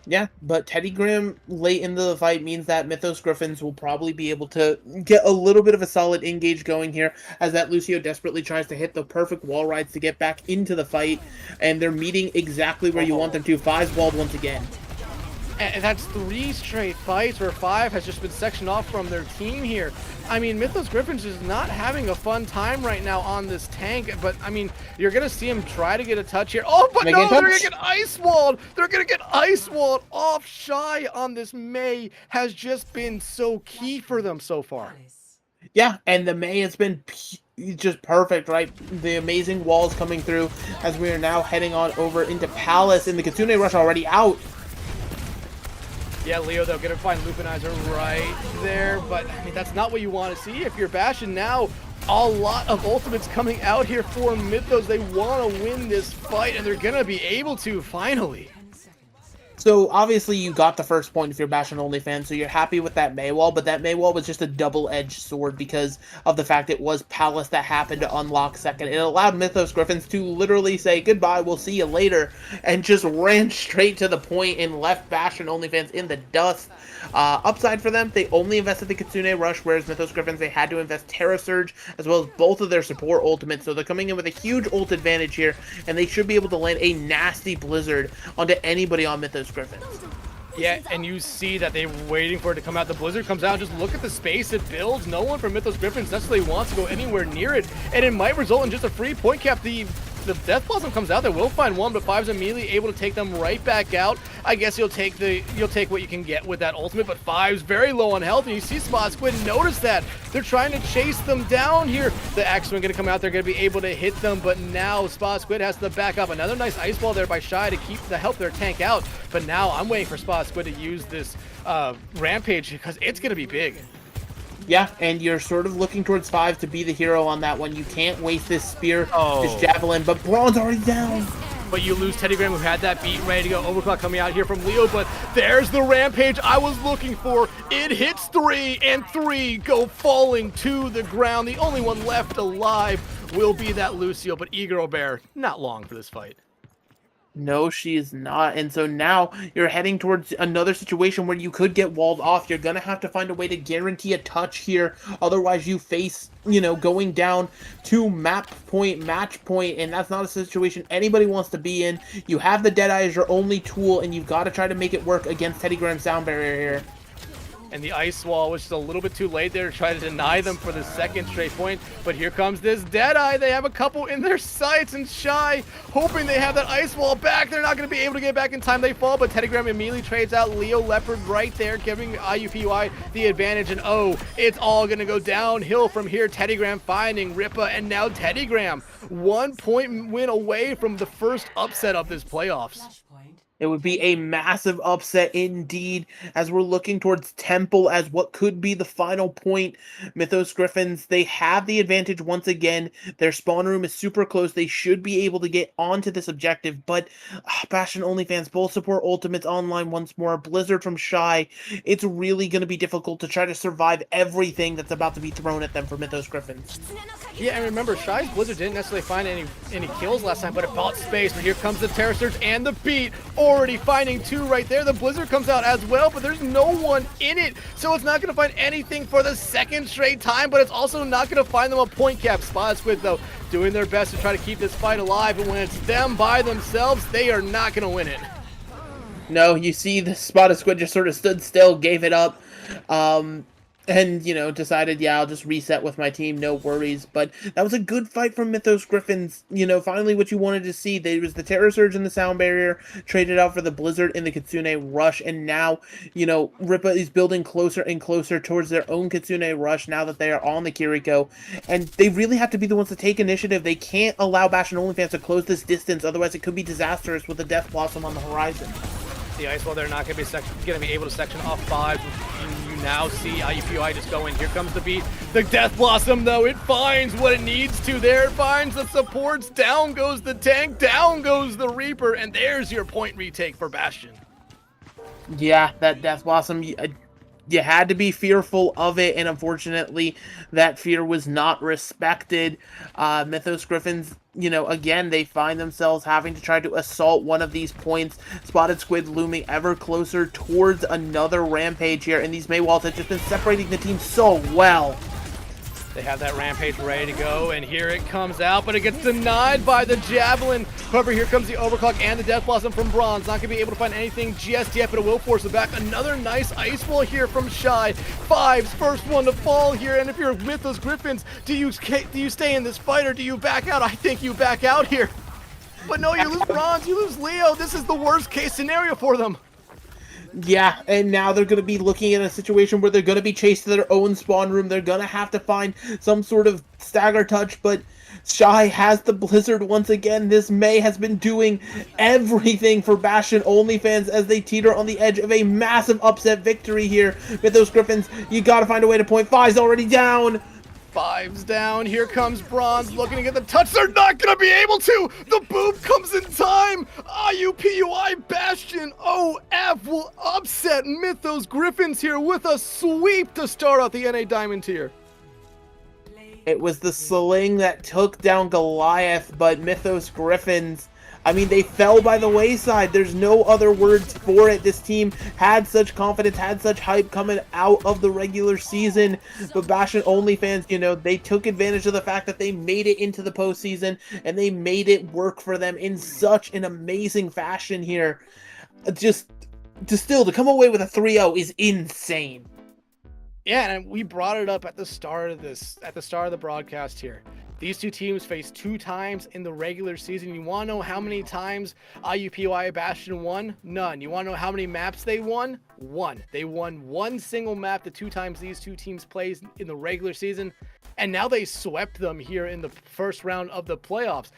Yeah, but Teddy Graham late into the fight means that Mythos Griffins will probably be able to get a little bit of a solid engage going here as that Lucio desperately tries to hit the perfect wall rides to get back into the fight, and they're meeting exactly where you want them to. Fives walled once again. And that's 3 straight fights where Five has just been sectioned off from their team here. I mean, Mythos Griffins is not having a fun time right now on this tank, but I mean, you're going to see him try to get a touch here. Oh, but no, they're going to get ice walled. They're going to get ice walled off. Shy on this Mei has just been so key for them so far. Yeah, and the Mei has been just perfect, right? The amazing walls coming through as we are now heading on over into Palace, and the Kitsune Rush already out. Yeah, Leo, they're going to find Lupinizer right there, but I mean, that's not what you want to see if you're Bastion. Now, a lot of ultimates coming out here for Mythos. They want to win this fight, and they're going to be able to, finally. So obviously you got the first point if you're Bastion only fan, so you're happy with that Mei wall, but that Mei wall was just a double-edged sword because of the fact it was Palace that happened to unlock second. It allowed Mythos Griffins to literally say goodbye, we'll see you later, and just ran straight to the point and left Bastion only fans in the dust. Upside for them, they only invested the Kitsune Rush, whereas Mythos Griffins, they had to invest Terra Surge as well as both of their support ultimates, so they're coming in with a huge ult advantage here, and they should be able to land a nasty Blizzard onto anybody on Mythos Griffins. Yeah, and you see that they're waiting for it to come out. The Blizzard comes out, just look at the space it builds. No one from Mythos Griffins necessarily wants to go anywhere near it, and it might result in just a free point cap. The Death Blossom comes out, they will find one, but Five's immediately able to take them right back out. I guess you'll take what you can get with that ultimate, but Five's very low on health, and you see Spot Squid notice that. They're trying to chase them down here. The X-Wing gonna come out, they're gonna be able to hit them, but now Spot Squid has to back up. Another nice ice ball there by Shy to help their tank out, but now I'm waiting for Spot Squid to use this Rampage because it's gonna be big. Yeah, and you're sort of looking towards Five to be the hero on that one. You can't waste this spear, this javelin, but Braun's already down. But you lose Teddy Graham, who had that beat ready to go. Overclock coming out here from Leo, but there's the Rampage I was looking for. It hits 3, and 3 go falling to the ground. The only one left alive will be that Lucio, but Eager Bear, not long for this fight. No, she is not. And so now you're heading towards another situation where you could get walled off. You're going to have to find a way to guarantee a touch here. Otherwise, you face, going down to match point, and that's not a situation anybody wants to be in. You have the Deadeye as your only tool, and you've got to try to make it work against Teddy Graham's sound barrier here. And the ice wall was just a little bit too late there to try to deny them for the second straight point. But here comes this Deadeye. They have a couple in their sights, and Shy hoping they have that ice wall back. They're not going to be able to get back in time. They fall, but Teddy Graham immediately trades out Leo Leopard right there, giving IUPUI the advantage. And it's all going to go downhill from here. Teddy Graham finding Ripa, and now Teddy Graham 1 point win away from the first upset of this playoffs. It would be a massive upset indeed, as we're looking towards Temple as what could be the final point. Mythos Griffins, they have the advantage once again. Their spawn room is super close. They should be able to get onto this objective, but Bastion only fans, both support ultimates online once more. Blizzard from Shy. It's really going to be difficult to try to survive everything that's about to be thrown at them for Mythos Griffins. Yeah, and remember, Shy's Blizzard didn't necessarily find any kills last time, but it bought space. But here comes the Terror Surge and the beat. Already finding 2 right there. The Blizzard comes out as well, but there's no one in it, so it's not going to find anything for the second straight time, but it's also not going to find them a point cap. Spot Squid, though, doing their best to try to keep this fight alive, and when it's them by themselves, they are not going to win it. No, you see the Spotted Squid just sort of stood still, gave it up, and, decided, yeah, I'll just reset with my team, no worries. But that was a good fight from Mythos Griffins. Finally what you wanted to see. There was the Terror Surge and the Sound Barrier, traded out for the Blizzard and the Kitsune Rush, and now, Ripa is building closer and closer towards their own Kitsune Rush now that they are on the Kiriko, and they really have to be the ones to take initiative. They can't allow Bastion only fans to close this distance, otherwise it could be disastrous with the Death Blossom on the horizon. The ice wall, they're not going to be able to section off 5. You now see IUPUI just go in. Here comes the beat. The Death Blossom, though, it finds what it needs to there. It finds the supports. Down goes the tank. Down goes the Reaper. And there's your point retake for Bastion. Yeah, that Death Blossom, you had to be fearful of it, and unfortunately, that fear was not respected. Mythos Griffins, again, they find themselves having to try to assault one of these points. Spotted Squid looming ever closer towards another Rampage here, and these Mei walls have just been separating the team so well. They have that Rampage ready to go, and here it comes out, but it gets denied by the Javelin. However, here comes the Overclock and the Death Blossom from Bronze. Not going to be able to find anything just yet, but it will force it back. Another nice ice wall here from Shy. Five's first one to fall here, and if you're Mythos Griffins, do you stay in this fight, or do you back out? I think you back out here. But no, you lose Bronze, you lose Leo. This is the worst case scenario for them. Yeah, and now they're going to be looking at a situation where they're going to be chased to their own spawn room. They're going to have to find some sort of stagger touch, but Shy has the Blizzard once again. This Mei has been doing everything for Bastion only fans as they teeter on the edge of a massive upset victory here. Mythos Griffins, you got to find a way to point. Five's already down. 5's down. Here comes Bronze looking to get the touch. They're not going to be able to. The boop comes in time. IUPUI Bastion OF will upset Mythos Griffins here with a sweep to start out the NA Diamond tier. It was the sling that took down Goliath, but Mythos Griffins, I mean, they fell by the wayside. There's no other words for it. This team had such confidence, had such hype coming out of the regular season. But Bastion only fans, you know, they took advantage of the fact that they made it into the postseason, and they made it work for them in such an amazing fashion here. Just to come away with a 3-0 is insane. Yeah, and we brought it up at the start of the broadcast here. These two teams faced 2 times in the regular season. You want to know how many times IUPUI Bastion won? None. You want to know how many maps they won? 1. They won 1 single map the 2 times these 2 teams played in the regular season. And now they swept them here in the first round of the playoffs.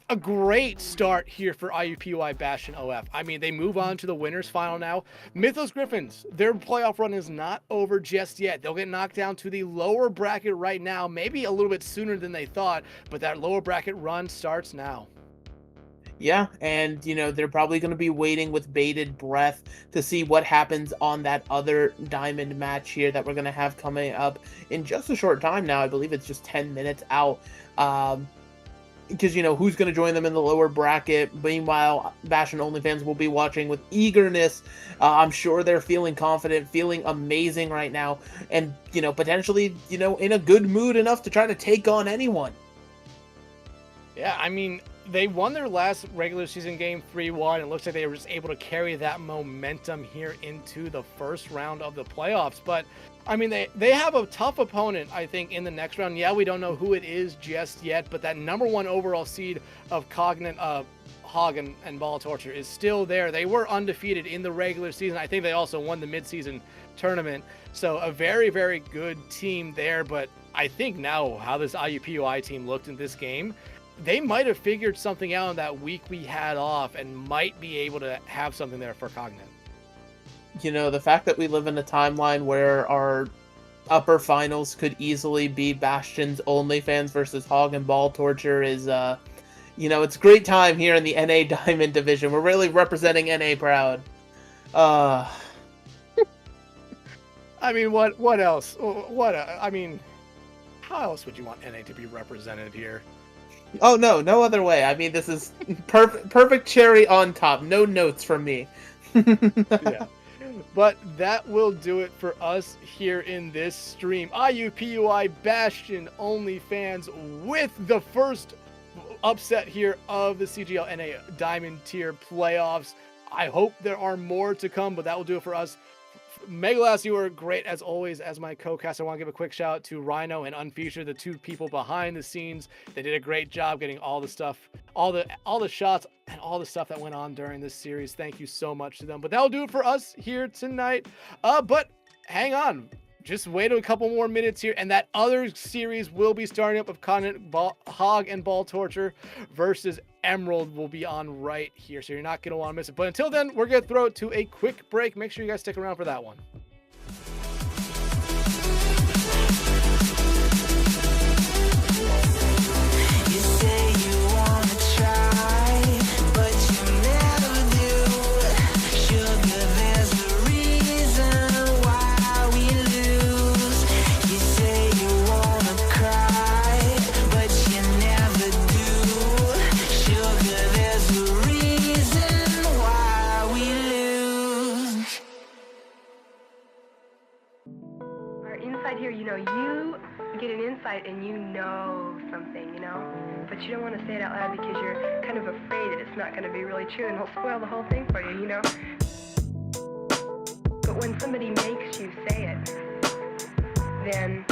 A great start here for IUPUI Bastion OF. I mean, they move on to the winners final now. Mythos Griffins, their playoff run is not over just yet. They'll get knocked down to the lower bracket right now, maybe a little bit sooner than they thought, but that lower bracket run starts now. Yeah, and, you know, they're probably going to be waiting with bated breath to see what happens on that other diamond match here that we're going to have coming up in just a short time now. I believe it's just 10 minutes out. Because, you know, who's going to join them in the lower bracket? Meanwhile, Bastion only fans will be watching with eagerness. I'm sure they're feeling confident, feeling amazing right now. And, you know, potentially, you know, in a good mood enough to try to take on anyone. Yeah, I mean, they won their last regular season game 3-1. It looks like they were just able to carry that momentum here into the first round of the playoffs. But, I mean, they have a tough opponent, I think, in the next round. Yeah, we don't know who it is just yet, but that number 1 overall seed of Cognate, Hog and Ball Torture is still there. They were undefeated in the regular season. I think they also won the midseason tournament. So a very, very good team there. But I think now how this IUPUI team looked in this game, they might have figured something out in that week we had off and might be able to have something there for Cognate. You know, the fact that we live in a timeline where our upper finals could easily be Bastion's OnlyFans versus Hog and Ball Torture is, you know, it's a great time here in the NA Diamond Division. We're really representing NA proud. I mean, what else? I mean, how else would you want NA to be represented here? Oh, no other way. I mean, this is perfect cherry on top. No notes from me. Yeah. But that will do it for us here in this stream. IUPUI Bastion OnlyFans with the first upset here of the CGL NA Diamond Tier playoffs. I hope there are more to come, but that will do it for us. Megalas, you were great as always as my co-cast. I want to give a quick shout out to Rhino and Unfeatured, the 2 people behind the scenes. They did a great job getting all the stuff, all the shots and all the stuff that went on during this series. Thank you so much to them. But that'll do it for us here tonight. But hang on. Just wait a couple more minutes here, and that other series will be starting up of Hog and Ball Torture versus Emerald will be on right here, so you're not going to want to miss it. But until then, we're going to throw it to a quick break. Make sure you guys stick around for that one. You say you wanna try, but you never do. Sugar, there's a reason why we lose. You say you wanna cry, but you never do. Sugar, there's a reason why we lose. Our inside here, you know, you get an insight and you know something, you know, but you don't want to say it out loud because you're kind of afraid that it's not going to be really true and it'll spoil the whole thing for you, you know. But when somebody makes you say it, then